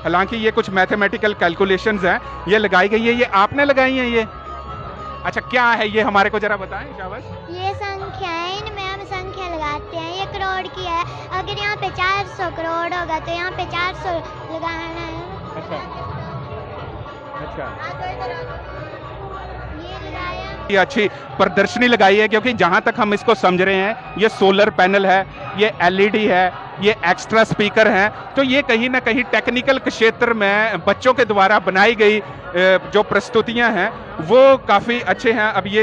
हालांकि ये कुछ मैथमेटिकल कैलकुलेशंस हैं, ये लगाई गई है, ये आपने लगाई हैं ये? अच्छा, क्या है ये, हमारे को जरा बताएं शाबाश। ये संख्या है, इनमें हम संख्या लगाते हैं। ये करोड़ की है, अगर यहाँ पे 400 करोड़ होगा तो यहाँ पे 400 लगाना है। अच्छा अच्छा, ये लगाया। ये अच्छी प्रदर्शनी लगाई है, क्योंकि जहां तक हम इसको समझ रहे हैं, ये सोलर पैनल है, ये एलईडी है, ये एक्स्ट्रा स्पीकर हैं, तो ये कहीं ना कहीं टेक्निकल क्षेत्र में बच्चों के द्वारा बनाई गई जो प्रस्तुतियां हैं वो काफ़ी अच्छे हैं। अब ये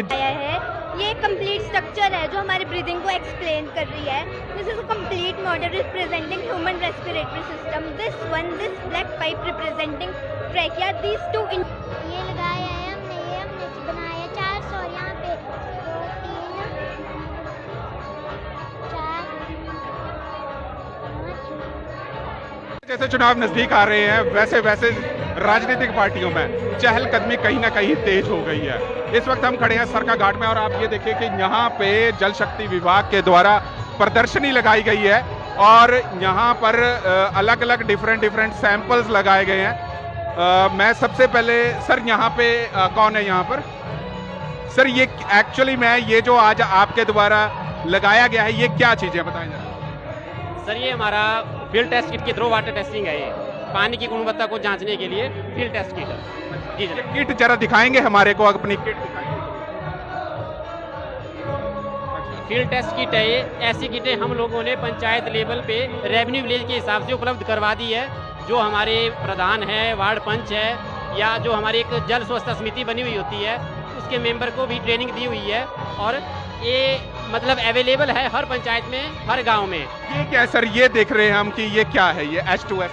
ये कंप्लीट स्ट्रक्चर है जो हमारे ब्रीदिंग को एक्सप्लेन कर रही है। This is a complete model representing human respiratory system. This black pipe representing trachea. These two ये लगाया है हमने, ये हमने बनाया 400 और यहाँ पे 2 3 4 5। जैसे चुनाव नजदीक आ रहे हैं वैसे वैसे राजनीतिक पार्टियों में चहलकदमी कहीं ना कहीं तेज हो गई है। इस वक्त हम खड़े हैं सरका घाट में और आप ये देखिए कि यहाँ पे जल शक्ति विभाग के द्वारा प्रदर्शनी लगाई गई है और यहाँ पर अलग अलग डिफरेंट सैंपल्स लगाए गए हैं। मैं सबसे पहले सर, यहाँ पे कौन है यहाँ पर? सर ये एक्चुअली में ये जो आज आपके द्वारा लगाया गया है, ये क्या चीज़ है, बताएं जरा। सर ये हमारा फील्ड टेस्ट किट की थ्रो वाटर टेस्टिंग है। ये पानी की गुणवत्ता को जांचने के लिए फील्ड टेस्ट किट है। जी सर। किट जरा दिखाएंगे हमारे को, अपनी किट दिखाएंगे। फील्ड टेस्ट किट है ये। ऐसी किटें हम लोगों ने पंचायत लेवल पे रेवेन्यू विलेज के हिसाब से उपलब्ध करवा दी है। जो हमारे प्रधान है, वार्ड पंच है, या जो हमारी एक जल स्वच्छता समिति बनी हुई होती है, उसके मेंबर को भी ट्रेनिंग दी हुई है और ये मतलब अवेलेबल है हर पंचायत में, हर गांव में। ये क्या है सर, ये देख रहे हैं हम कि ये क्या है? ये H2S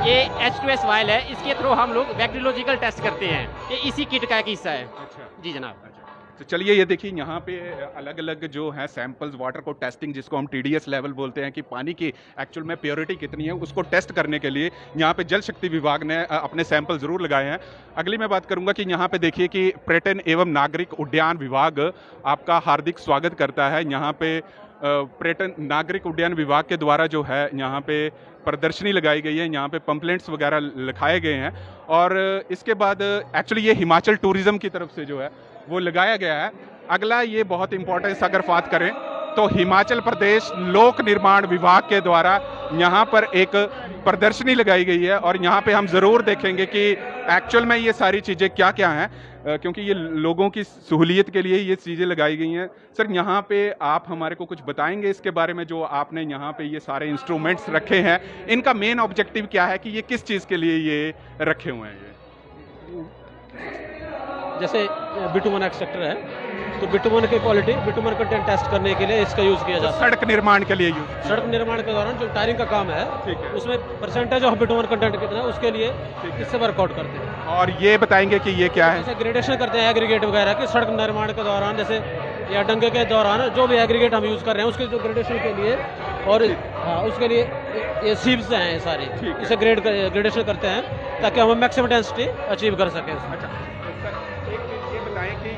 ये H2S वायल है। इसके थ्रू हम लोग बैक्टीरियोलॉजिकल टेस्ट करते हैं। ये इसी किट का एक हिस्सा है। अच्छा जी जनाब। अच्छा, तो चलिए ये देखिए यहाँ पे अलग अलग जो है सैंपल्स, वाटर को टेस्टिंग जिसको हम TDS लेवल बोलते हैं कि पानी की एक्चुअल में प्योरिटी कितनी है, उसको टेस्ट करने के लिए यहाँ पे जल शक्ति विभाग ने अपने सैंपल ज़रूर लगाए हैं। अगली मैं बात करूँगा कि यहाँ पे देखिए कि पर्यटन एवं नागरिक उड्डयन विभाग आपका हार्दिक स्वागत करता है। यहाँ पे पर्यटन नागरिक उड्डयन विभाग के द्वारा जो है यहाँ पे प्रदर्शनी लगाई गई है, यहाँ पे पंपलेट्स वगैरह लिखाए गए हैं और इसके बाद एक्चुअली ये हिमाचल टूरिज्म की तरफ से जो है वो लगाया गया है। अगला ये बहुत इंपॉर्टेंस अगर बात करें तो हिमाचल प्रदेश लोक निर्माण विभाग के द्वारा यहाँ पर एक प्रदर्शनी लगाई गई है और यहाँ पे हम ज़रूर देखेंगे कि एक्चुअल में ये सारी चीज़ें क्या क्या हैं, क्योंकि ये लोगों की सहूलियत के लिए ये चीज़ें लगाई गई हैं। सर यहाँ पे आप हमारे को कुछ बताएंगे इसके बारे में, जो आपने यहाँ पे ये सारे इंस्ट्रूमेंट्स रखे हैं, इनका मेन ऑब्जेक्टिव क्या है कि ये किस चीज़ के लिए ये रखे हुए हैं? जैसे बिटुमन एक्सट्रैक्टर है, तो बिटुमन की क्वालिटी, बिटुमन कंटेंट टेस्ट करने के लिए इसका यूज़ किया जाता है। सड़क निर्माण के लिए यूज, सड़क निर्माण के दौरान जो टायरिंग का काम है, ठीक है, उसमें परसेंटेज ऑफ बिटुमन कंटेंट कितना है उसके लिए इससे वर्कआउट करते हैं। और ये बताएंगे कि ये क्या है? जैसे ग्रेडेशन करते हैं एग्रीगेट वगैरह की सड़क निर्माण के दौरान, जैसे या डंगे के दौरान जो भी एग्रीगेट हम यूज़ कर रहे हैं उसके जो ग्रेडेशन के लिए, और हाँ उसके लिए ये सीव्स हैं ये सारे, इसे ग्रेडेशन करते हैं ताकि हम मैक्सिमम डेंसिटी अचीव कर सकें। अच्छा ये बताएं कि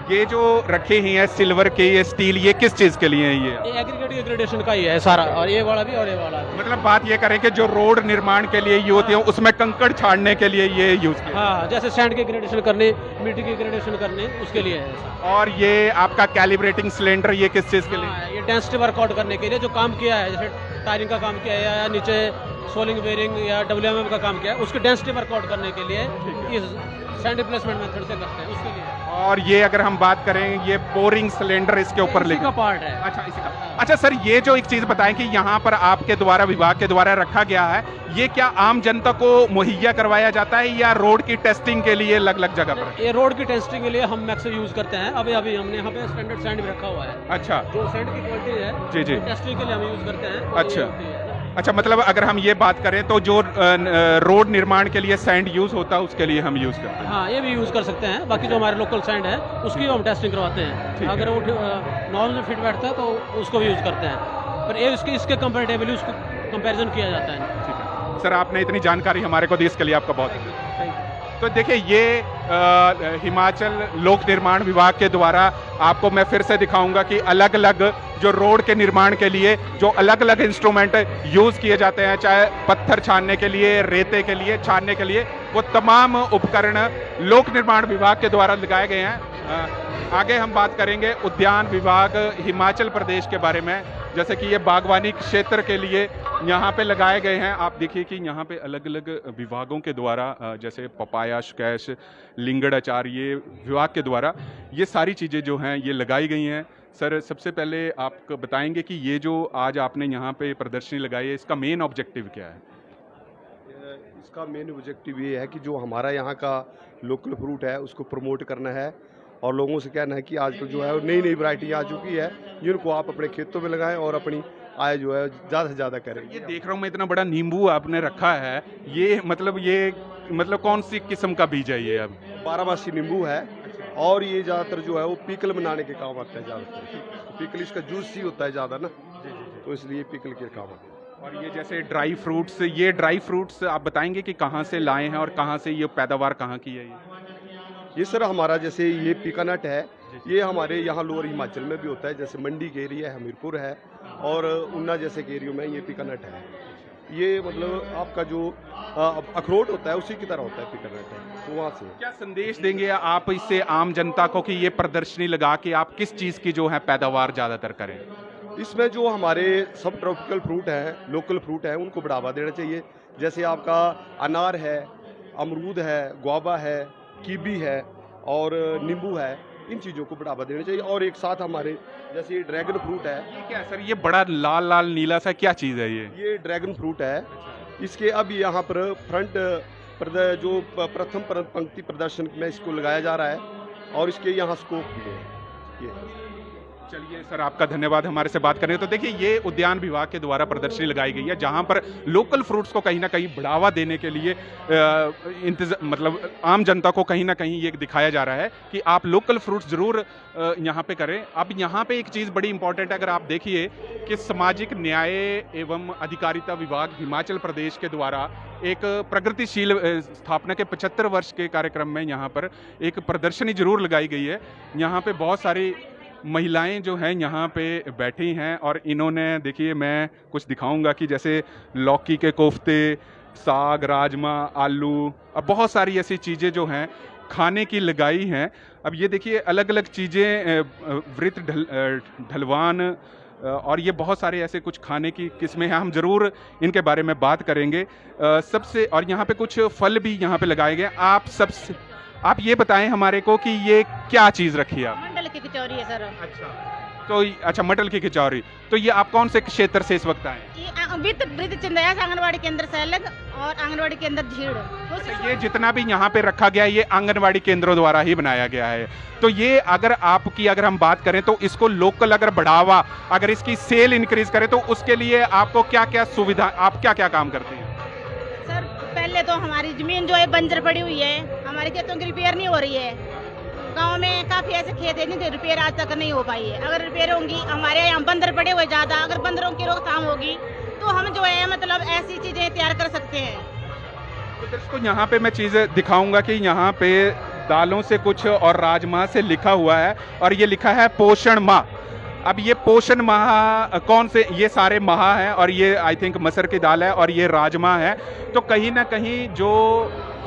ये जो रखे ही हैं सिल्वर के, ये स्टील, ये किस चीज़ के लिए है? ये एग्रीगेट के ग्रेडेशन का ही है सारा, और ये वाला भी और ये वाला भी। मतलब बात ये करें कि जो रोड निर्माण के लिए यूज होती है उसमें कंकड़ छाड़ने के लिए ये यूज किया। हाँ, जैसे सैंड की ग्रेडेशन करनी, मिट्टी की ग्रेडेशन करनी, उसके लिए है ऐसा। और ये आपका कैलिब्रेटिंग सिलेंडर, ये किस चीज़ के लिए? हाँ, ये डेंसिटी वर्कआउट करने के लिए जो काम किया है, जैसे टायरिंग का काम किया है या नीचे सोलिंग बेरिंग या WMM का काम किया है, उसकी डेंसिटी वर्कआउट करने के लिए ये सैंड रिप्लेसमेंट मेथड से करते हैं, उसके लिए। और ये अगर हम बात करें, ये बोरिंग सिलेंडर इसके ऊपर इसी का पार्ट है। अच्छा, इसी का। अच्छा सर, ये जो एक चीज़ बताएं कि यहाँ पर आपके द्वारा, विभाग के द्वारा रखा गया है, ये क्या आम जनता को मुहैया करवाया जाता है या रोड की टेस्टिंग के लिए अलग अलग जगह पर? ये रोड की टेस्टिंग के लिए हम मैक्स यूज करते हैं। अभी हमने यहाँ पे स्टैंडर्ड सैंड भी रखा हुआ है। अच्छा, जो सैंड की क्वालिटी है, जी जी, टेस्टिंग के लिए हम यूज करते हैं। अच्छा अच्छा, मतलब अगर हम ये बात करें तो जो रोड निर्माण के लिए सैंड यूज होता है उसके लिए हम यूज करते हैं। हाँ, ये भी यूज कर सकते हैं। बाकी जो हमारे लोकल सैंड है उसकी हम टेस्टिंग करवाते हैं। अगर वो नॉर्मल में फिट बैठता है तो उसको भी यूज करते हैं, पर ये इसके कंपेरेटिवली उसको कंपैरिजन किया जाता है। ठीक है सर, आपने इतनी जानकारी हमारे को दी, इसके लिए आपका बहुत थैंक यू। तो देखिए ये हिमाचल लोक निर्माण विभाग के द्वारा आपको मैं फिर से दिखाऊंगा कि अलग अलग जो रोड के निर्माण के लिए जो अलग अलग इंस्ट्रूमेंट यूज किए जाते हैं, चाहे पत्थर छानने के लिए, रेते के लिए, छानने के लिए, वो तमाम उपकरण लोक निर्माण विभाग के द्वारा लगाए गए हैं। आगे हम बात करेंगे उद्यान विभाग हिमाचल प्रदेश के बारे में, जैसे कि ये बागवानी क्षेत्र के लिए यहाँ पे लगाए गए हैं। आप देखिए कि यहाँ पे अलग अलग विभागों के द्वारा जैसे पपाया, स्क्वैश, लिंगड़ अचार, ये विभाग के द्वारा ये सारी चीज़ें जो हैं ये लगाई गई हैं। सर, सबसे पहले आप बताएंगे कि ये जो आज आपने यहाँ पे प्रदर्शनी लगाई है, इसका मेन ऑब्जेक्टिव क्या है? इसका मेन ऑब्जेक्टिव ये है कि जो हमारा यहाँ का लोकल फ्रूट है उसको प्रमोट करना है और लोगों से कहना है कि आजकल जो है नई नई वैरायटी आ चुकी है, जिनको आप अपने खेतों में लगाएं और अपनी आय जो है ज़्यादा से ज़्यादा करें। ये देख रहा हूँ मैं, इतना बड़ा नींबू आपने रखा है, ये मतलब कौन सी किस्म का बीज है ये? अब 12 नींबू है और ये ज़्यादातर जो है वो पिकल बनाने के काम आता है ज़्यादातर। पिकल इसका जूस ही होता है ज़्यादा ना, तो इसलिए पिकल के काम आता है। और ये जैसे ड्राई फ्रूट्स, ये ड्राई फ्रूट्स आप बताएंगे कि कहाँ से लाए हैं और कहाँ से ये पैदावार कहाँ की है? ये सर हमारा जैसे ये पिकानट है, ये हमारे यहाँ लोअर हिमाचल में भी होता है, जैसे मंडी के एरिया है, हमीरपुर है और ऊना जैसे के एरियो में ये पिकानट है। ये मतलब आपका जो अखरोट होता है उसी की तरह होता है पिकानट है, तो वहाँ से। क्या संदेश देंगे आप इससे आम जनता को कि ये प्रदर्शनी लगा के आप किस चीज़ की जो है पैदावार ज़्यादातर करें? इसमें जो हमारे सब ट्रॉपिकल फ्रूट हैं, लोकल फ्रूट हैं, उनको बढ़ावा देना चाहिए। जैसे आपका अनार है, अमरूद है, गुआवा है, कीवी है और नींबू है, इन चीज़ों को बढ़ावा देना चाहिए। और एक साथ हमारे जैसे ये ड्रैगन फ्रूट है। ये क्या सर, ये बड़ा लाल लाल नीला सा क्या चीज़ है ये ड्रैगन फ्रूट है। इसके अब यहाँ पर जो प्रथम पंक्ति प्रदर्शन में इसको लगाया जा रहा है और इसके यहाँ स्कोप भी है ये। चलिए सर, आपका धन्यवाद हमारे से बात करने। तो देखिए ये उद्यान विभाग के द्वारा प्रदर्शनी लगाई गई है जहां पर लोकल फ्रूट्स को कहीं ना कहीं बढ़ावा देने के लिए मतलब आम जनता को कहीं ना कहीं ये दिखाया जा रहा है कि आप लोकल फ्रूट्स जरूर यहां पे करें। अब यहां पे एक चीज़ बड़ी इंपॉर्टेंट है, अगर आप देखिए कि सामाजिक न्याय एवं अधिकारिता विभाग हिमाचल प्रदेश के द्वारा एक प्रगतिशील स्थापना के 75 वर्ष के कार्यक्रम में यहाँ पर एक प्रदर्शनी जरूर लगाई गई है। यहाँ पे बहुत सारी महिलाएं जो हैं यहाँ पे बैठी हैं और इन्होंने, देखिए मैं कुछ दिखाऊंगा कि जैसे लौकी के कोफ्ते, साग, राजमा, आलू, अब बहुत सारी ऐसी चीज़ें जो हैं खाने की लगाई हैं। अब ये देखिए अलग अलग चीज़ें, वृत्त ढलवान और ये बहुत सारे ऐसे कुछ खाने की किस्में हैं, हम ज़रूर इनके बारे में बात करेंगे। सबसे और यहाँ पे कुछ फल भी यहाँ पे लगाए गए। आप ये बताएं हमारे को कि ये क्या चीज़ रखी है? मटल की कचौरी है सर। अच्छा, मटल की कचौरी। तो ये आप कौन से क्षेत्र से इस वक्त आए? ये चिंदयास आंगनवाड़ी केंद्र से अलग और आंगनवाड़ी केंद्र झीड़। अच्छा, ये जितना भी यहाँ पे रखा गया ये आंगनवाड़ी केंद्रों द्वारा ही बनाया गया है। तो ये अगर हम बात करें तो इसको लोकल अगर बढ़ावा, अगर इसकी सेल इंक्रीज करें तो उसके लिए आपको क्या क्या सुविधा, आप क्या क्या काम करते हैं? सर पहले तो हमारी जमीन जो है बंजर पड़ी हुई है, हमारे खेतों की रिपेयर नहीं हो रही है। गांव में काफ़ी ऐसे खेत है जिनकी रिपेयर आज तक नहीं हो पाई है। अगर रिपेयर होंगी, हमारे यहाँ बंदर पड़े हुए ज़्यादा, अगर बंदरों की रोकथाम होगी तो हम जो है मतलब ऐसी चीज़ें तैयार कर सकते हैं। तो दोस्तों यहाँ पे मैं चीज़ दिखाऊंगा कि यहाँ पे दालों से कुछ और राजमा से लिखा हुआ है और ये लिखा है पोषण माह। अब ये पोषण माह कौन से, ये सारे माह हैं और ये आई थिंक मसर की दाल है और ये राजमा है। तो कहीं ना कहीं जो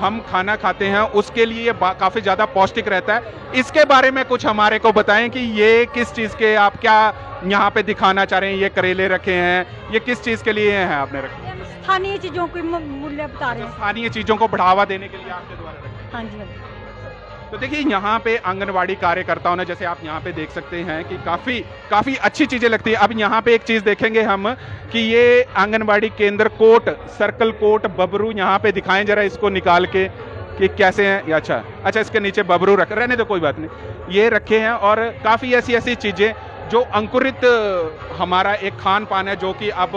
हम खाना खाते हैं उसके लिए ये काफ़ी ज़्यादा पौष्टिक रहता है। इसके बारे में कुछ हमारे को बताएं कि ये किस चीज़ के, आप क्या यहाँ पे दिखाना चाह रहे हैं? ये करेले रखे हैं, ये किस चीज़ के लिए हैं आपने रखे? स्थानीय चीज़ों की मूल्य बता रहे हैं। स्थानीय चीज़ों को बढ़ावा देने के लिए आपके द्वारा रखे। हाँ जी। तो देखिए यहाँ पे आंगनवाड़ी कार्यकर्ताओं ने, जैसे आप यहाँ पे देख सकते हैं कि काफ़ी अच्छी चीज़ें लगती है। अब यहाँ पे एक चीज़ देखेंगे हम कि ये आंगनवाड़ी केंद्र कोट, सर्कल कोट, बबरू यहाँ पे दिखाएं जरा इसको निकाल के कि कैसे हैं। अच्छा, इसके नीचे बबरू रहने दो, कोई बात नहीं, ये रखे हैं। और काफ़ी ऐसी चीज़ें जो अंकुरित हमारा एक खान पान है जो कि अब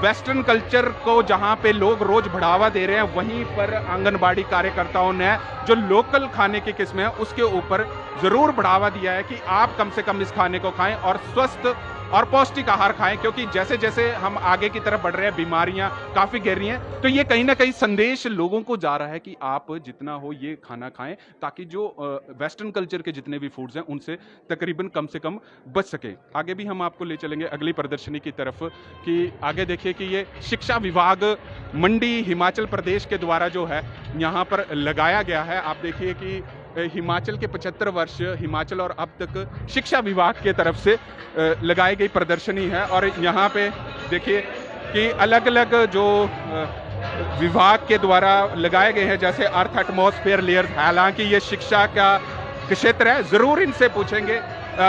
वेस्टर्न कल्चर को जहाँ पे लोग रोज बढ़ावा दे रहे हैं, वहीं पर आंगनबाड़ी कार्यकर्ताओं ने जो लोकल खाने की किस्में हैं उसके ऊपर ज़रूर बढ़ावा दिया है कि आप कम से कम इस खाने को खाएं और स्वस्थ और पौष्टिक आहार खाएं, क्योंकि जैसे जैसे हम आगे की तरफ बढ़ रहे हैं बीमारियां काफ़ी गहरी हैं। तो ये कहीं ना कहीं संदेश लोगों को जा रहा है कि आप जितना हो ये खाना खाएं, ताकि जो वेस्टर्न कल्चर के जितने भी फूड्स हैं उनसे तकरीबन कम से कम बच सके। आगे भी हम आपको ले चलेंगे अगली प्रदर्शनी की तरफ कि आगे देखिए कि ये शिक्षा विभाग मंडी हिमाचल प्रदेश के द्वारा जो है यहाँ पर लगाया गया है। आप देखिए कि हिमाचल के 75 वर्ष हिमाचल और अब तक शिक्षा विभाग के तरफ से लगाई गई प्रदर्शनी है। और यहाँ पे देखिए कि अलग अलग जो विभाग के द्वारा लगाए गए हैं, जैसे अर्थ एटमॉस्फेयर लेयर्स, हालांकि ये शिक्षा का क्षेत्र है, ज़रूर इनसे पूछेंगे।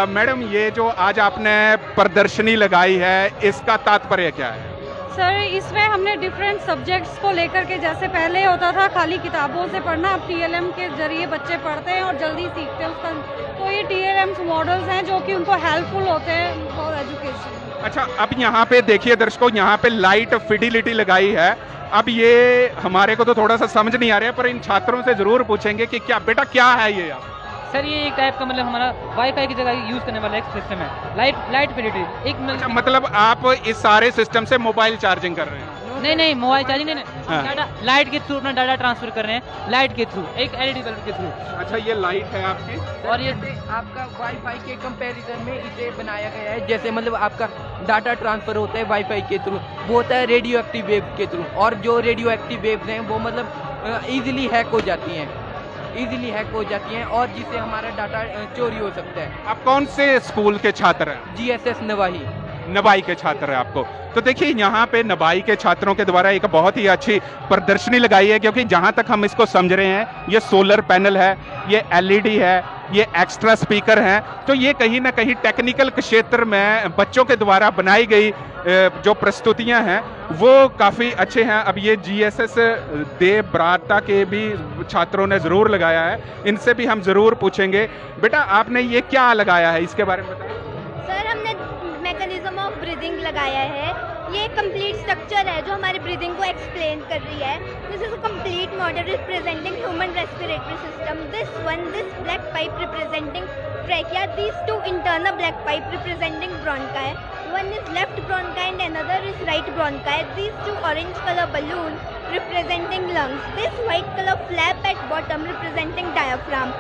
मैडम, ये जो आज आपने प्रदर्शनी लगाई है इसका तात्पर्य क्या है? सर, इसमें हमने डिफरेंट सब्जेक्ट्स को लेकर के, जैसे पहले होता था खाली किताबों से पढ़ना, अब TLM के जरिए बच्चे पढ़ते हैं और जल्दी सीखते हैं उसका। तो ये TLM मॉडल्स हैं जो कि उनको हेल्पफुल होते हैं फॉर एजुकेशन। अच्छा, अब यहाँ पे देखिए दर्शकों, यहाँ पे लाइट फिडिलिटी लगाई है। अब ये हमारे को तो थोड़ा सा समझ नहीं आ रहा है, पर इन छात्रों से जरूर पूछेंगे कि क्या बेटा क्या है ये आप? सर, ये एक टाइप का मतलब हमारा वाईफाई की जगह यूज करने वाला एक सिस्टम है, लाइट फिडिलिटी। एक अच्छा, मतलब आप इस सारे सिस्टम से मोबाइल चार्जिंग कर रहे हैं? नहीं, मोबाइल चार्जिंग नहीं, हाँ। डाटा लाइट के थ्रू अपना डाटा ट्रांसफर कर रहे हैं, लाइट के थ्रू, एक LED बल्ब के थ्रू। अच्छा, ये लाइट है आपकी, और ये आपका वाईफाई के कंपैरिजन में इसे बनाया गया है। जैसे मतलब आपका डाटा ट्रांसफर होता है वाईफाई के थ्रू, वो होता है रेडियो एक्टिव वेव के थ्रू, और जो रेडियो एक्टिव वेव्स हैं वो मतलब इजीली हैक हो जाती हैं, और जिससे हमारा डाटा चोरी हो सकता है। आप कौन से स्कूल के छात्र हैं? GSS नवाही नवाई के छात्र हैं आपको। तो देखिए यहाँ पे नवाई के छात्रों के द्वारा एक बहुत ही अच्छी प्रदर्शनी लगाई है, क्योंकि जहाँ तक हम इसको समझ रहे हैं ये सोलर पैनल है, ये LED है, ये एक्स्ट्रा स्पीकर हैं। तो ये कहीं ना कहीं टेक्निकल क्षेत्र में बच्चों के द्वारा बनाई गई जो प्रस्तुतियां हैं वो काफ़ी अच्छे हैं। अब ये GSS देव ब्राटा के भी छात्रों ने ज़रूर लगाया है, इनसे भी हम ज़रूर पूछेंगे। बेटा, आपने ये क्या लगाया है, इसके बारे में बताइए। सर, हमने मैकेनिज्म ऑफ ब्रीदिंग लगाया है। ये कंप्लीट स्ट्रक्चर है जो हमारी ब्रीदिंग को एक्सप्लेन कर रही है। This is a complete model representing human respiratory system. This black pipe representing trachea, these two internal black pipe representing bronchi. One is left bronchi and another is right bronchi. These two orange color balloon representing lungs. This white color flap at bottom representing diaphragm.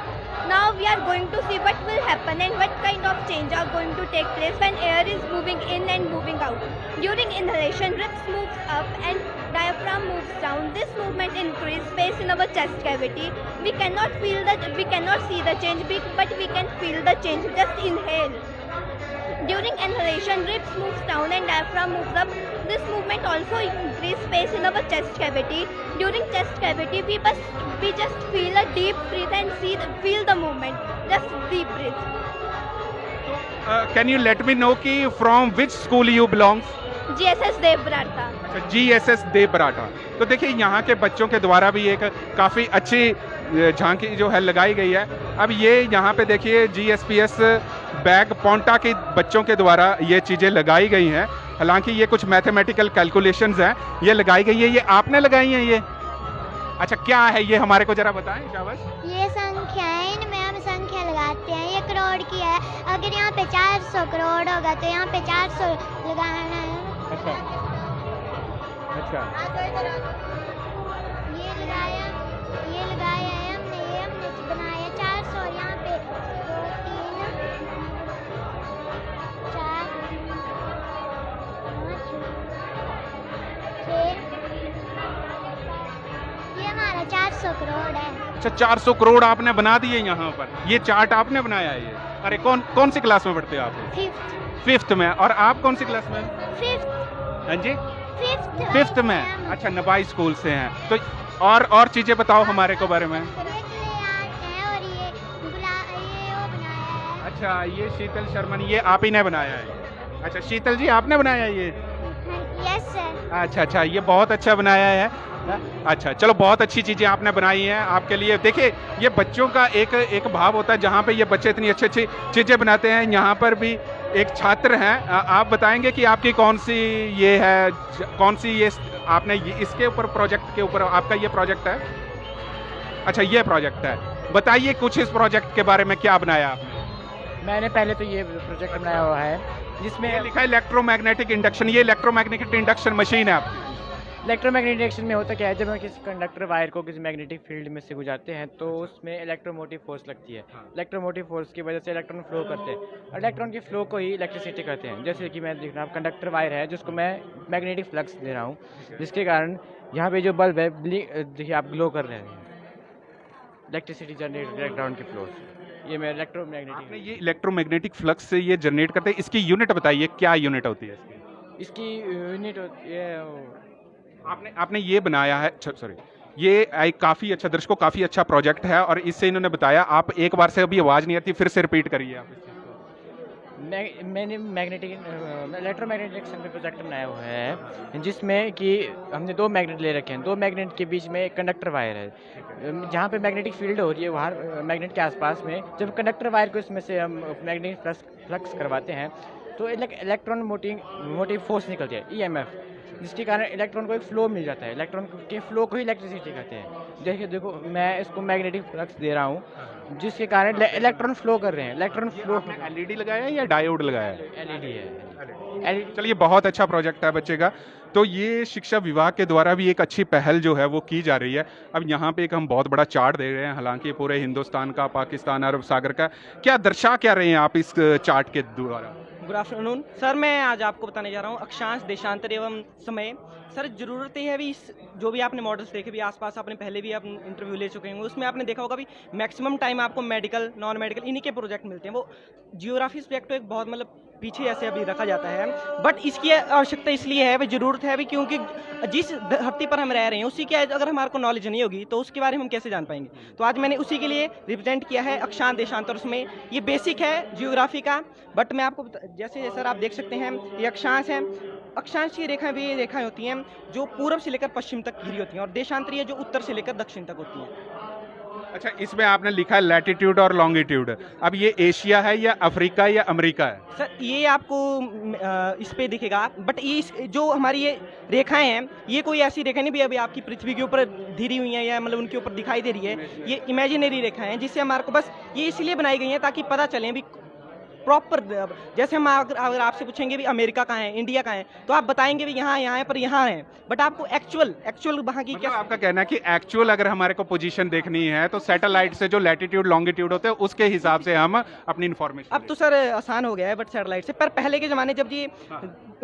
Now we are going to see what will happen and what kind of change are going to take place when air is moving in and moving out. During inhalation, ribs moves up and diaphragm moves down. This movement increases space in our chest cavity. We cannot see the change, but we can feel the change. Just inhale. During inhalation, ribs moves down and diaphragm moves up. This movement also increases space in our chest cavity. During chest cavity, we just feel a deep breath and feel the movement. Just deep breath. Can you let me know कि from which school you belong? GSS Dev Barata. GSS Dev Barata. तो देखिए यहाँ के बच्चों के द्वारा भी एक काफ़ी अच्छी झांकी जो है लगाई गई है। अब ये यहाँ पे देखिए GSPS बैग पोंटा के बच्चों के द्वारा ये चीज़ें लगाई गई हैं। हालांकि ये कुछ मैथमेटिकल कैलकुलेशंस हैं, ये लगाई गई है। ये आपने लगाई हैं ये? अच्छा, क्या है ये, हमारे को जरा बताएं शाबाश। ये संख्या है, इनमें हम संख्या लगाते हैं। ये करोड़ की है, अगर यहाँ पे 400 करोड़ होगा तो यहाँ पे 400 लगाना है। अच्छा, ये लगाया है हमने, ये हमने बनाया 400, यहाँ पे 2 3 4 5 6, ये हमारा 400 करोड़ है। अच्छा, 400 करोड़ आपने बना दिए यहाँ पर। ये चार्ट आपने बनाया है ये? अरे कौन सी क्लास में पढ़ते हो आप? 5th में। और आप कौन सी क्लास में? 5th। हाँ जी, 5th में। अच्छा, नवाई स्कूल से हैं। तो और चीज़ें बताओ हमारे को बारे में। और ये वो बनाया है। अच्छा, ये शीतल शर्मा, ये आप ही ने बनाया है? अच्छा, शीतल जी आपने बनाया है ये? Yes sir. अच्छा, ये बहुत अच्छा बनाया है। अच्छा, चलो बहुत अच्छी चीज़ें आपने बनाई हैं आपके लिए। देखिए, ये बच्चों का एक भाव होता है, जहाँ पे ये बच्चे इतनी अच्छी-अच्छी चीज़ें बनाते हैं। यहाँ पर भी एक छात्र हैं, आप बताएँगे कि आपकी कौन-सी ये है, कौन-सी ये आपने इसके ऊपर प्रोजेक्ट के ऊपर आपका ये प्रोजेक्ट है? अच्छा, ये प्रोजेक्ट है। बताइए कुछ इस प्रोजेक्ट के बारे में, क्या बनाया आपने? मैंने पहले तो ये प्रोजेक्ट बनाया हुआ है जिसमें ये लिखा है इलेक्ट्रोमैग्नेटिक इंडक्शन। ये इलेक्ट्रोमैग्नेटिक इंडक्शन मशीन है आपकी। इलेक्ट्रोमैग्नेटिक इंडक्शन में होता क्या है, जब हम किसी कंडक्टर वायर को किसी मैग्नेटिक फील्ड में से गुजारते हैं तो उसमें इलेक्ट्रोमोटिव फोर्स लगती है। इलेक्ट्रोमोटिव फोर्स की वजह से इलेक्ट्रॉन फ्लो करते हैं और इलेक्ट्रॉन की फ्लो को ही इलेक्ट्रिसिटी कहते हैं। जैसे कि मैं दिख रहा हूँ कंडक्टर वायर है जिसको मैं मैग्नेटिक फ्लक्स दे रहा हूँ, जिसके कारण यहाँ पे जो बल्ब है देखिए आप ग्लो कर रहे हैं, इलेक्ट्रिसिटी जनरेट इलेक्ट्रॉन के फ्लो से। ये मैं आपने ये इलेक्ट्रोमैग्नेटिक फ्लक्स से ये जनरेट करते हैं। इसकी यूनिट बताइए, क्या यूनिट होती है इसकी? इसकी यूनिट होती है, आपने ये बनाया है, सॉरी, ये एक काफ़ी अच्छा, दर्शकों काफ़ी अच्छा प्रोजेक्ट है और इससे इन्होंने बताया। आप एक बार से अभी आवाज़ नहीं आती, फिर से रिपीट करिए आप इस चीज़ को। मैंने मैग्नेटिक इलेक्ट्रोमैग्नेटिक सेंटर प्रोजेक्ट बनाया हुआ है जिसमें कि हमने 2 मैग्नेट ले रखे हैं। 2 मैग्नेट के बीच में एक कंडक्टर वायर है, जहाँ पे मैग्नेटिक फील्ड हो रही है वहाँ मैग्नेट के आसपास में जब कंडक्टर वायर को इसमें से हम मैग्नेटिक फ्लक्स करवाते हैं तो इलेक्ट्रॉन मोटिव फोर्स निकलती है, EMF, जिसके कारण इलेक्ट्रॉन को एक फ्लो मिल जाता है। इलेक्ट्रॉन के फ्लो को ही इलेक्ट्रिसिटी कहते हैं। देखो मैं इसको मैग्नेटिक फ्लक्स दे रहा हूँ जिसके कारण इलेक्ट्रॉन फ्लो कर रहे हैं। इलेक्ट्रॉन फ्लो LED लगाया है या डायोड लगाया है? LED है। चलिए, बहुत अच्छा प्रोजेक्ट है बच्चे का। तो ये शिक्षा विभाग के द्वारा भी एक अच्छी पहल जो है वो की जा रही है। अब यहाँ पे एक हम बहुत बड़ा चार्ट दे रहे हैं, हालांकि पूरे हिंदुस्तान का, पाकिस्तान, अरब सागर का। क्या दर्शा क्या रहे हैं आप इस चार्ट के द्वारा? गुड आफ्टरनून सर, मैं आज आपको बताने जा रहा हूँ अक्षांश, देशांतर एवं समय। सर, ज़रूरत ये है भी जो भी आपने मॉडल्स देखे भी आसपास, आपने पहले भी आप इंटरव्यू ले चुके होंगे, उसमें आपने देखा होगा भी मैक्सिमम टाइम आपको मेडिकल, नॉन मेडिकल इन्हीं के प्रोजेक्ट मिलते हैं। वो जियोग्राफी सब्जेक्ट तो एक बहुत मतलब पीछे ऐसे अभी रखा जाता है, बट इसकी आवश्यकता इसलिए है, ज़रूरत है भी क्योंकि जिस धरती पर हम रह रहे हैं उसी की अगर हमारे को नॉलेज नहीं होगी तो उसके बारे में हम कैसे जान पाएंगे। तो आज मैंने उसी के लिए रिप्रेजेंट किया है अक्षांश, देशांतर। उसमें ये बेसिक है जियोग्राफी का, बट मैं आपको जैसे सर आप देख सकते हैं ये अक्षांश है। अक्षांश की रेखाएं भी रेखाएं होती हैं जो पूर्व से लेकर पश्चिम तक घिरी होती हैं और देशांतर ये जो उत्तर से लेकर दक्षिण तक होती हैं। अच्छा, इसमें आपने लिखा है लैटिट्यूड और लॉन्गिट्यूड। अब ये एशिया है या अफ्रीका या अमेरिका है? सर, ये आपको इस पे दिखेगा, बट ये जो हमारी ये रेखाएं हैं ये कोई ऐसी रेखा नहीं भी अभी आपकी पृथ्वी के ऊपर धीरी हुई हैं या मतलब उनके ऊपर दिखाई दे रही है। ये इमेजिनरी रेखाएं हैं जिससे हमारे को बस ये इसलिए बनाई गई हैं ताकि पता चले भी प्रॉपर। जैसे हम अगर आपसे पूछेंगे भी अमेरिका कहाँ है, इंडिया कहाँ है, तो आप बताएंगे भी यहाँ है पर यहाँ है, बट आपको एक्चुअल वहाँ की क्या आपका कहना है कि एक्चुअल अगर हमारे को पोजीशन देखनी है तो सैटेलाइट से जो लैटिट्यूड लॉन्गिट्यूड होते हैं उसके हिसाब से हम अपनी इन्फॉर्मेशन। अब तो सर आसान हो गया है बट सैटेलाइट से, पर पहले के ज़माने जब ये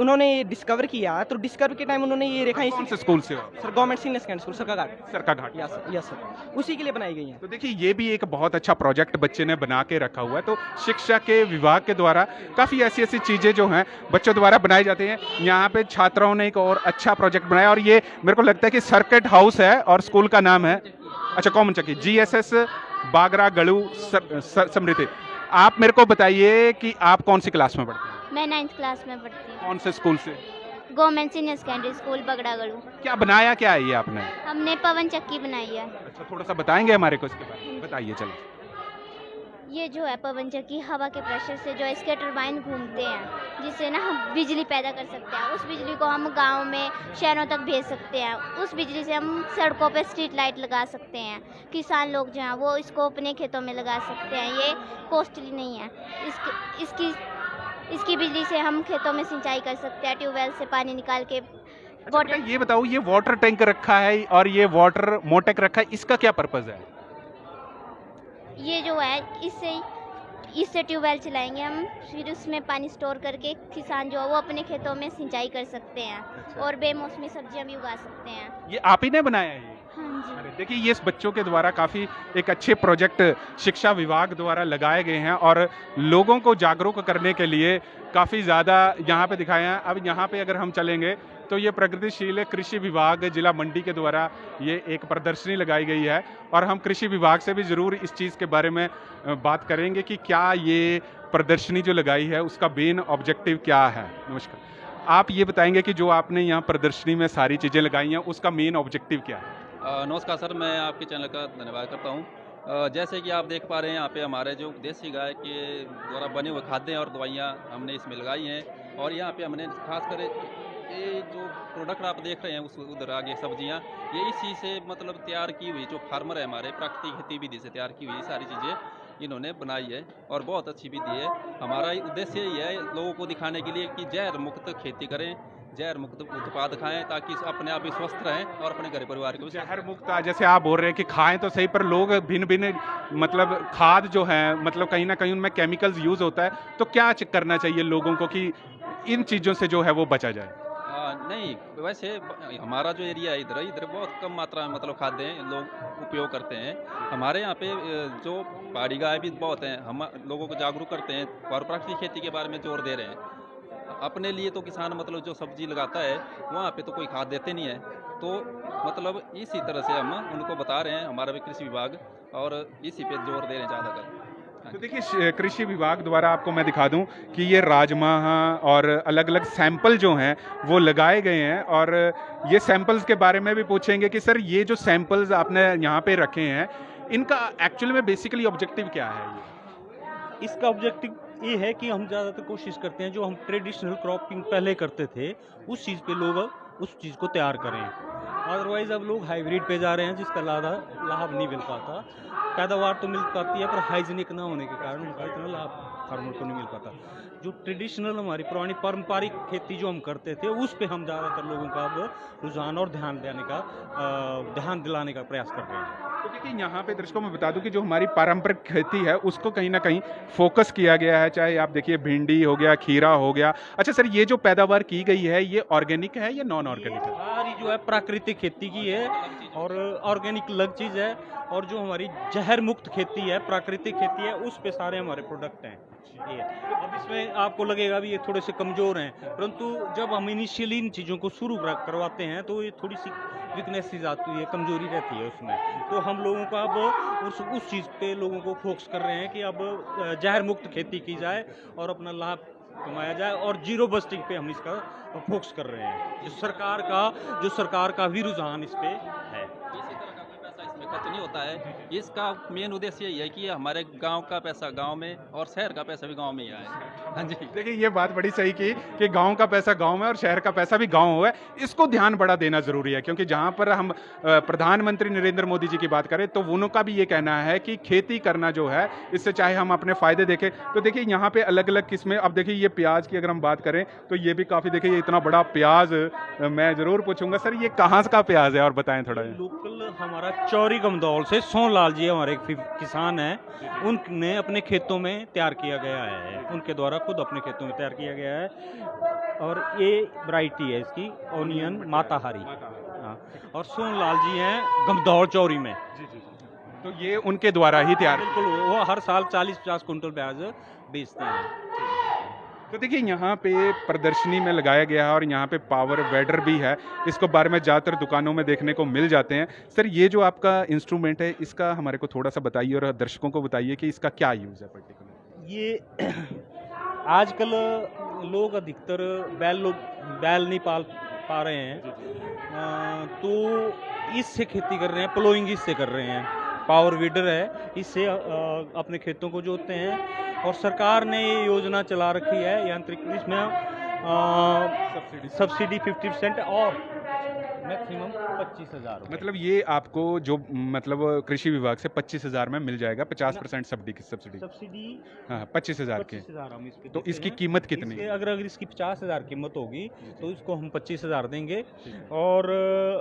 उन्होंने डिस्कवर किया तो डिस्कवर के टाइम उन्होंने ये रेखा कौन से स्कूल से? Sir government senior secondary school Sarkaghat. Yes sir, उसी के लिए बनाई गई है। तो देखिए, ये भी एक बहुत अच्छा प्रोजेक्ट बच्चे ने बना के रखा हुआ है। तो शिक्षा के विभाग के द्वारा काफ़ी ऐसी चीज़ें जो हैं बच्चों द्वारा बनाई जाती हैं। यहाँ पे छात्राओं ने एक और अच्छा प्रोजेक्ट बनाया और ये मेरे को लगता है कि सर्किट हाउस है और स्कूल का नाम है, अच्छा, कॉमन चक्की, GSS बागरा गड़ू समृद्धि। आप मेरे को बताइए कि आप कौन सी क्लास में पढ़ते हैं? मैं 9th क्लास में पढ़ती हूँ। कौन से स्कूल से? Government senior secondary school Bagragarh. क्या बनाया क्या है ये आपने? हमने पवन चक्की बनाई है। अच्छा, थोड़ा सा बताएंगे हमारे को इसके बारे में? बताइए चलो। ये जो है पवन चक्की हवा के प्रेशर से जो इसके टरबाइन घूमते हैं जिससे ना हम बिजली पैदा कर सकते हैं। उस बिजली को हम गांव में, शहरों तक भेज सकते हैं। उस बिजली से हम सड़कों पे स्ट्रीट लाइट लगा सकते हैं। किसान लोग जो हैं वो इसको अपने खेतों में लगा सकते हैं। ये कॉस्टली नहीं है। इसकी बिजली से हम खेतों में सिंचाई कर सकते हैं, ट्यूबवेल से पानी निकाल के। अच्छा, ये बताओ, ये वाटर टैंक रखा है और ये वाटर मोटेक रखा है, इसका क्या पर्पज़ है? ये जो है इससे ट्यूबवेल चलाएंगे हम, फिर उसमें पानी स्टोर करके किसान जो है वो अपने खेतों में सिंचाई कर सकते हैं। अच्छा। और बेमौसमी सब्जियां भी उगा सकते हैं। ये आप ही ने बनाया है? हाँ जी। अरे देखिए, ये इस बच्चों के द्वारा काफ़ी एक अच्छे प्रोजेक्ट शिक्षा विभाग द्वारा लगाए गए हैं और लोगों को जागरूक करने के लिए काफ़ी ज़्यादा यहाँ पे दिखाए हैं। अब यहाँ पे अगर हम चलेंगे तो ये प्रगतिशील कृषि विभाग जिला मंडी के द्वारा ये एक प्रदर्शनी लगाई गई है और हम कृषि विभाग से भी ज़रूर इस चीज़ के बारे में बात करेंगे कि क्या ये प्रदर्शनी जो लगाई है उसका मेन ऑब्जेक्टिव क्या है। नमस्कार। आप ये बताएंगे कि जो आपने यहाँ प्रदर्शनी में सारी चीज़ें लगाई हैं उसका मेन ऑब्जेक्टिव क्या है? नमस्कार सर, मैं आपके चैनल का धन्यवाद करता हूँ। जैसे कि आप देख पा रहे हैं यहाँ पे हमारे जो देसी गाय के द्वारा बने हुए खाद्य और दवाइयाँ हमने इसमें लगाई हैं, और यहाँ पे हमने खासकर ये जो प्रोडक्ट आप देख रहे हैं उस उधर आगे सब्जियाँ, ये इसी से मतलब तैयार की हुई, जो फार्मर है हमारे प्राकृतिक खेती विधि से तैयार की हुई सारी चीज़ें इन्होंने बनाई है और बहुत अच्छी विधि है। हमारा उद्देश्य यही है लोगों को दिखाने के लिए कि जहर मुक्त खेती करें, जहर मुक्त उत्पाद खाएं, ताकि अपने आप ही स्वस्थ रहें और अपने घर परिवार को भी जहर मुक्त जैसे आप बोल रहे हैं कि खाएं तो सही, पर लोग भिन्न भिन्न मतलब खाद जो है मतलब कहीं ना कहीं उनमें केमिकल्स यूज होता है, तो क्या करना चाहिए लोगों को कि इन चीज़ों से जो है वो बचा जाए? नहीं, वैसे हमारा जो एरिया है इधर बहुत कम मात्रा में मतलब खाद्य लोग उपयोग करते हैं। हमारे यहाँ पे जो पहाड़ी गाय भी बहुत हैं, हम लोगों को जागरूक करते हैं और प्राकृतिक खेती के बारे में जोर दे रहे हैं। अपने लिए तो किसान मतलब जो सब्जी लगाता है वहाँ पे तो कोई खाद देते नहीं है, तो मतलब इसी तरह से हम उनको बता रहे हैं, हमारा भी कृषि विभाग, और इसी पे जोर दे रहे हैं ज़्यादातर। तो देखिए कृषि विभाग द्वारा आपको मैं दिखा दूं कि ये राजमा और अलग अलग सैंपल जो हैं वो लगाए गए हैं, और ये सैंपल्स के बारे में भी पूछेंगे कि सर ये जो सैंपल्स आपने यहाँ पे रखे हैं इनका एक्चुअली में बेसिकली ऑब्जेक्टिव क्या है? इसका ऑब्जेक्टिव ये है कि हम ज़्यादातर कोशिश करते हैं जो हम ट्रेडिशनल क्रॉपिंग पहले करते थे उस चीज़ पे लोग उस चीज़ को तैयार करें। अदरवाइज़ अब लोग हाइब्रिड पे जा रहे हैं जिसका लाभ नहीं मिल पाता। पैदावार तो मिल पाती है पर हाइजीनिक ना होने के कारण उनका इतना लाभ फार्मर को नहीं मिल पाता। जो ट्रेडिशनल हमारी पुरानी पारंपरिक खेती जो हम करते थे उस पे हम ज़्यादातर लोगों का अब रुझान और ध्यान दिलाने का प्रयास कर रहे हैं। तो देखिए यहाँ पे दर्शकों में बता दूं कि जो हमारी पारंपरिक खेती है उसको कहीं ना कहीं फोकस किया गया है, चाहे आप देखिए भिंडी हो गया, खीरा हो गया। अच्छा सर, ये जो पैदावार की गई है ये ऑर्गेनिक है या नॉन ऑर्गेनिक है? सारी जो है प्राकृतिक खेती की है और ऑर्गेनिक अलग चीज़ है, और जो हमारी जहर मुक्त खेती है, प्राकृतिक खेती है, उस पे सारे हमारे प्रोडक्ट हैं। ये अब इसमें आपको लगेगा भी ये थोड़े से कमज़ोर हैं, परंतु जब हम इनिशियली इन चीज़ों को शुरू करवाते हैं तो ये थोड़ी सी वीकनेसेस आती है, कमज़ोरी रहती है उसमें। तो हम लोगों का अब उस चीज़ पे लोगों को फोकस कर रहे हैं कि अब जहर मुक्त खेती की जाए और अपना लाभ कमाया जाए, और जीरो बस्टिंग पे हम इसका फोकस कर रहे हैं। जो सरकार का भी रुझान इस पे है। खर्च नहीं होता है, इसका मेन उद्देश्य यही है कि हमारे गांव का पैसा गांव में और शहर का पैसा भी गांव में ही आए। हाँ जी, देखिए ये बात बड़ी सही की कि गांव का पैसा गांव में और शहर का पैसा भी गांव हो है, इसको ध्यान बड़ा देना जरूरी है। क्योंकि जहां पर हम प्रधानमंत्री नरेंद्र मोदी जी की बात करें तो उनका भी ये कहना है कि खेती करना जो है इससे चाहे हम अपने फायदे देखें। तो देखिए यहाँ पे अलग अलग किस्में, अब देखिए ये प्याज की अगर हम बात करें तो ये भी काफ़ी, देखिए ये इतना बड़ा प्याज, मैं ज़रूर पूछूंगा सर ये कहाँ का प्याज है और बताएं थोड़ा। लोकल हमारा चौरी गमदौल से सोनलाल जी हमारे एक किसान हैं, उनने अपने खेतों में तैयार किया गया है, उनके द्वारा खुद अपने खेतों में तैयार किया गया है, और ये वैरायटी है इसकी ओनियन माताहारी। हाँ, और सोनलाल जी हैं गमदौल चौरी में। तो ये उनके द्वारा ही तैयार, बिल्कुल, वो हर साल 40-50 कुंटल प्याज बेचते हैं। तो देखिए यहाँ पे प्रदर्शनी में लगाया गया है और यहाँ पे पावर वेडर भी है, इसको बारे में ज़्यादातर दुकानों में देखने को मिल जाते हैं। सर ये जो आपका इंस्ट्रूमेंट है इसका हमारे को थोड़ा सा बताइए और दर्शकों को बताइए कि इसका क्या यूज़ है पर्टिकुलर। ये आजकल लोग अधिकतर बैल नहीं पाल पा रहे हैं, तो इससे खेती कर रहे हैं, प्लोइंग इससे कर रहे हैं। पावर वीडर है, इससे अपने खेतों को जोतते हैं, और सरकार ने ये योजना चला रखी है यांत्रिक, इसमें सब्सिडी 50% और मैक्सिमम 25,000। मतलब ये आपको जो मतलब कृषि विभाग से 25,000 में मिल जाएगा, 50% सब्सिडी। हाँ 25,000 के। तो इसकी कीमत कितनी है? अगर इसकी 50,000 कीमत होगी तो इसको हम 25,000 देंगे, और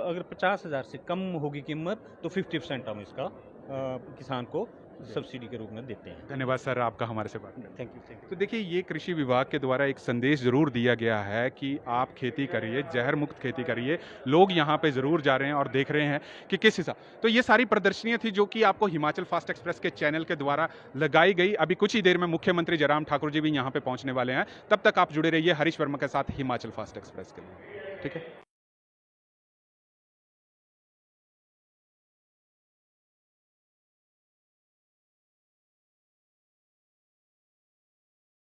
अगर 50,000 से कम होगी कीमत तो 50% हम इसका किसान को सब्सिडी के रूप में देते हैं। धन्यवाद सर आपका हमारे से बात करने। Thank you. तो देखिए ये कृषि विभाग के द्वारा एक संदेश जरूर दिया गया है कि आप खेती करिए, जहर मुक्त खेती करिए। लोग यहाँ पे जरूर जा रहे हैं और देख रहे हैं कि किस हिसाब। तो ये सारी प्रदर्शनियाँ थी जो कि आपको हिमाचल फास्ट एक्सप्रेस के चैनल के द्वारा लगाई गई। अभी कुछ ही देर में मुख्यमंत्री जयराम ठाकुर जी भी यहाँ पे पहुँचने वाले हैं। तब तक आप जुड़े रहिए हरीश वर्मा के साथ हिमाचल फास्ट एक्सप्रेस के लिए। ठीक है।